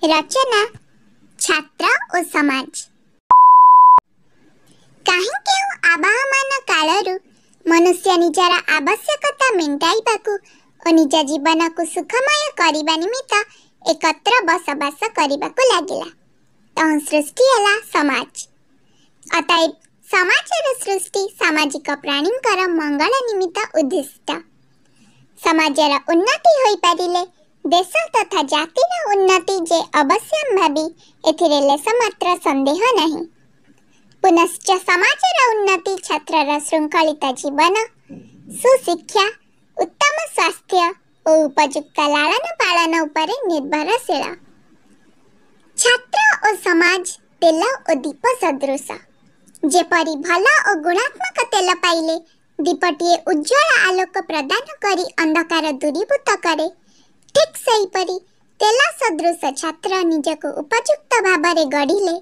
रचना छात्र और समाज। काहेकि आबाहमान कालरू मनुष्य निजार आवश्यकता मेंटाइबाकू और निज जीवन को सुखमय करने निमित्त एकत्र बसवास करने लगिला। तो सृष्टि है समाज। अतएव समाजर सृष्टि सामाजिक प्राणींकर मंगल निमित्त उद्दिष्ट। समाजर उन्नति होई पारिले देश तथा जातिर उन्नति जे अवश्यम भावी एथिरे लेस मात्र संदेह नहीं। पुनश्च समाजर उन्नति छात्रर श्रृंखलित जीवन, सुशिक्षा, उत्तम स्वास्थ्य और उपयुक्त लालन पालन उपरे निर्भरशील। छात्र और समाज तेल और दीप सदृश। जेपरी भल और गुणात्मक तेल पाइले दीपटीए उज्ज्वल आलोक प्रदान करी अंधकार दूरीभूत करे, ठीक सेहीपरि तेल सदृश छात्र निजको उपयुक्त भाव गढ़िले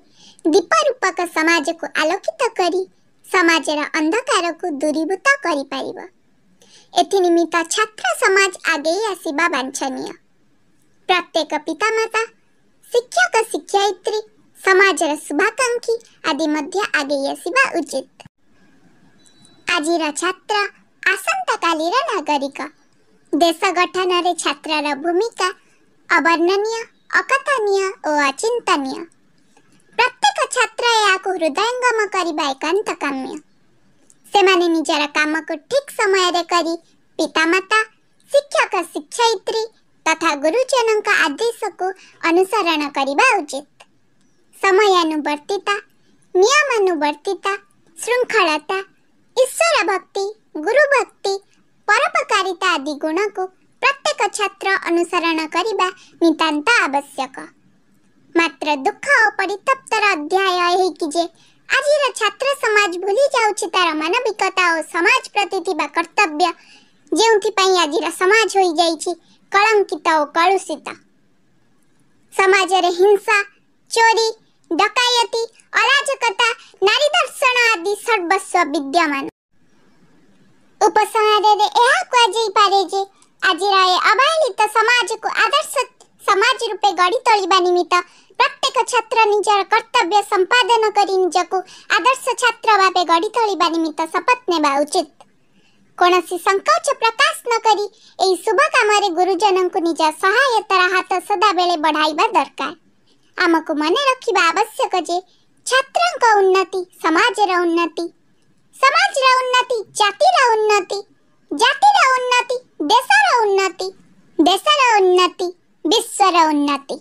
दीप रूपक समाज को आलोकित करी समाजर अंधकार को दूरीभूत करि पारिबो। एथि निमित्त छात्र समाज आगे आसिबा वांछनीय। प्रत्येक पितामाता, शिक्षक शिक्षयित्री, समाजर शुभाकांक्षी आदि मध्य आगे आसिबा उचित। आजिर छात्र आसंता कालीर नागरिक। देश गठन रे छात्रर भूमिका अवर्णनीय, अकथनीय और अचिंतनीय। प्रत्येक छात्र याको हृदयंगम करिबा एकांत काम्य। सेमाने निजर काम को ठीक समय रे करी पितामाता, शिक्षक शिक्षयित्री तथा गुरुजनों का आदेश को अनुसरण करिबा उचित। समयानुवर्तिता, नियमानुवर्तिता, श्रृंखलता, ईश्वर भक्ति, गुरु भक्ति, परोपकारिता आदि गुण को प्रत्येक छात्र अनुसरण करिबा नितांत आवश्यक। मात्र दुख और परितप्तर अध्याय है कि जे आजिर छात्र समाज भूली जाउछि तार मानविकता और समाज प्रति थिबा कर्तव्य, जेउथि पई आजिर समाज होई जाइछि कलंकित और कलुषित। समाज रे हिंसा, चोरी, डकायती, अराजकता, नारी दर्शन आदि सर्वस्व विद्यमान। उपसंहार रे एहा कुआजै पारे जे आजिर ए अवहेलित समाज को आदर्श समाज रूपे गढ़ी तोलिबा निमित्त प्रत्येक छात्र निजर कर्तव्य संपादन करी निजको आदर्श छात्र भावे गढ़ी तोलिबा निमित्त शपथ नेबा उचित। कोनोसी संकोच प्रकाश न करी एई शुभ काम रे गुरुजनों को निज सहायतार हाथ सदा बेले बढ़ाइबा दरकार। आमको मने रखिबा आवश्यक जे छात्रंक उन्नति समाजर उन्नति, समाजर उन्नति जातिर उन्नति, जातिर उन्नति देशर उन्नति, देशर उन्नति विश्वर उन्नति।